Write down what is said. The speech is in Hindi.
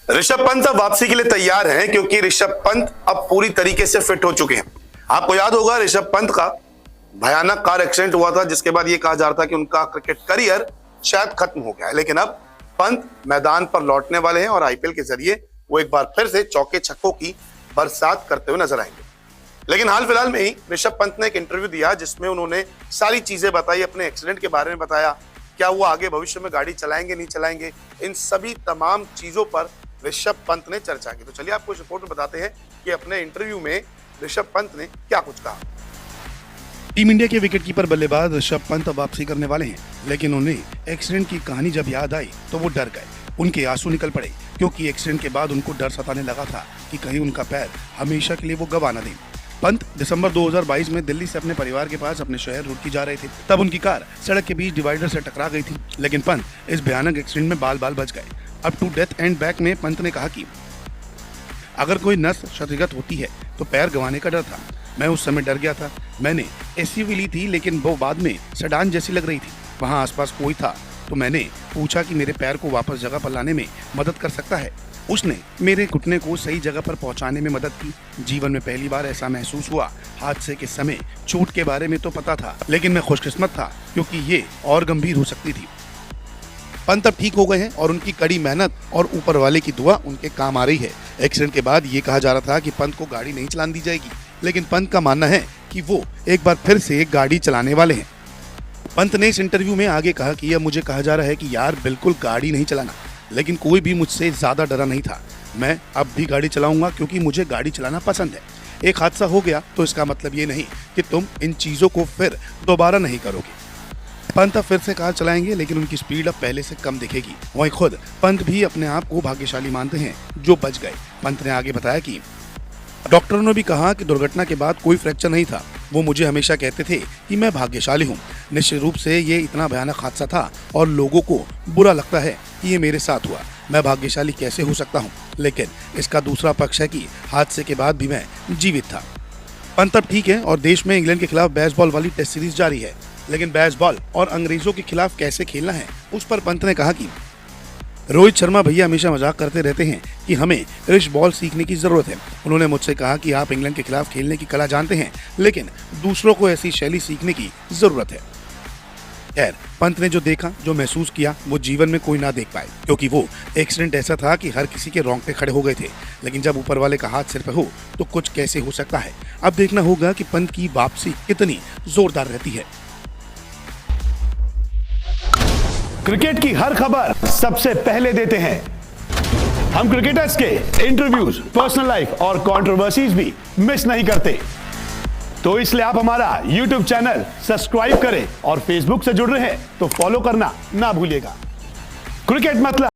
ऋषभ पंत अब वापसी के लिए तैयार हैं क्योंकि ऋषभ पंत अब पूरी तरीके से फिट हो चुके हैं। आपको याद होगा ऋषभ पंत का भयानक कार एक्सीडेंट हुआ था, जिसके बाद यह कहा जा रहा था कि उनका क्रिकेट करियर शायद खत्म हो गया है। लेकिन अब पंत मैदान पर लौटने वाले हैं और आईपीएल के जरिए वो एक बार फिर से चौके छक्कों की बरसात करते हुए नजर आएंगे। लेकिन हाल फिलहाल में ही ऋषभ पंत ने एक इंटरव्यू दिया जिसमें उन्होंने सारी चीजें बताई, अपने एक्सीडेंट के बारे में बताया, क्या वो आगे भविष्य में गाड़ी चलाएंगे नहीं चलाएंगे, इन सभी तमाम चीजों पर ऋषभ पंत ने चर्चा की। तो चलिए आपको इस रिपोर्ट में बताते हैं कि अपने इंटरव्यू में ऋषभ पंत ने क्या कुछ कहा। टीम इंडिया के विकेटकीपर बल्लेबाज ऋषभ पंत अब वापसी करने वाले हैं, लेकिन उन्हें एक्सीडेंट की कहानी जब याद आई तो वो डर गए। उनके आंसू निकल पड़े क्योंकि एक्सीडेंट के बाद उनको डर सताने लगा था कि कहीं उनका पैर हमेशा के लिए वो गवा न दें। पंत दिसंबर 2022 में दिल्ली से अपने परिवार के पास अपने शहर रुड़की जा रहे थे। तब उनकी कार सड़क के बीच डिवाइडर से टकरा गई थी, लेकिन पंत इस भयानक एक्सीडेंट में बाल बाल बच गए। अब टू डेथ एंड बैक में पंत ने कहा कि अगर कोई नस क्षतिगत होती है तो पैर गंवाने का डर था। मैं उस समय डर गया था। मैंने एसयूवी ली थी, लेकिन वो बाद में सेडान जैसी लग रही थी। वहाँ आसपास कोई था तो मैंने पूछा कि मेरे पैर को वापस जगह पर लाने में मदद कर सकता है। उसने मेरे घुटने को सही जगह पर पहुंचाने में मदद की। जीवन में पहली बार ऐसा महसूस हुआ। हादसे के समय चोट के बारे में तो पता था, लेकिन मैं खुशकिस्मत था क्योंकि ये और गंभीर हो सकती थी। पंत अब ठीक हो गए हैं और उनकी कड़ी मेहनत और ऊपर वाले की दुआ उनके काम आ रही है। एक्सीडेंट के बाद ये कहा जा रहा था कि पंत को गाड़ी नहीं चलाने दी जाएगी, लेकिन पंत का मानना है कि वो एक बार फिर से गाड़ी चलाने वाले हैं। पंत ने इस इंटरव्यू में आगे कहा कि यह मुझे कहा जा रहा है कि यार बिल्कुल गाड़ी नहीं चलाना, लेकिन कोई भी मुझसे ज्यादा डरा नहीं था। मैं अब भी गाड़ी चलाऊंगा क्योंकि मुझे गाड़ी चलाना पसंद है। एक हादसा हो गया तो इसका मतलब ये नहीं कि तुम इन चीजों को फिर दोबारा नहीं करोगे। पंत अब फिर से कार चलाएंगे, लेकिन उनकी स्पीड अब पहले से कम दिखेगी। वहीं खुद पंत भी अपने आप को भाग्यशाली मानते हैं जो बच गए। पंत ने आगे बताया कि डॉक्टरों ने भी कहा कि दुर्घटना के बाद कोई फ्रैक्चर नहीं था। वो मुझे हमेशा कहते थे कि मैं भाग्यशाली हूँ। निश्चित रूप से ये इतना भयानक हादसा था और लोगों को बुरा लगता है कि ये मेरे साथ हुआ। मैं भाग्यशाली कैसे हो सकता हूँ, लेकिन इसका दूसरा पक्ष है कि हादसे के बाद भी मैं जीवित था। पंत अब ठीक है और देश में इंग्लैंड के खिलाफ बेसबॉल वाली टेस्ट सीरीज जारी है, लेकिन बेसबॉल और अंग्रेजों के खिलाफ कैसे खेलना है उस पर पंत ने कहा कि रोहित शर्मा भैया हमेशा मजाक करते रहते हैं कि हमें रिच बॉल सीखने की जरूरत है। उन्होंने मुझसे कहा कि आप इंग्लैंड के खिलाफ खेलने की कला जानते हैं, लेकिन दूसरों को ऐसी शैली सीखने की जरूरत है। खैर, पंत ने जो देखा, जो महसूस किया, वो जीवन में कोई ना देख पाए, क्योंकि वो एक्सीडेंट ऐसा था कि हर किसी के रोंगटे खड़े हो गए थे। लेकिन जब ऊपर वाले का हाथ सिर पे हो तो कुछ कैसे हो सकता है। अब देखना होगा कि पंत की वापसी कितनी जोरदार रहती है। क्रिकेट की हर खबर सबसे पहले देते हैं हम। क्रिकेटर्स के इंटरव्यूज, पर्सनल लाइफ और कंट्रोवर्सीज भी मिस नहीं करते, तो इसलिए आप हमारा YouTube चैनल सब्सक्राइब करें और Facebook से जुड़ रहे हैं तो फॉलो करना ना भूलिएगा। क्रिकेट मतलब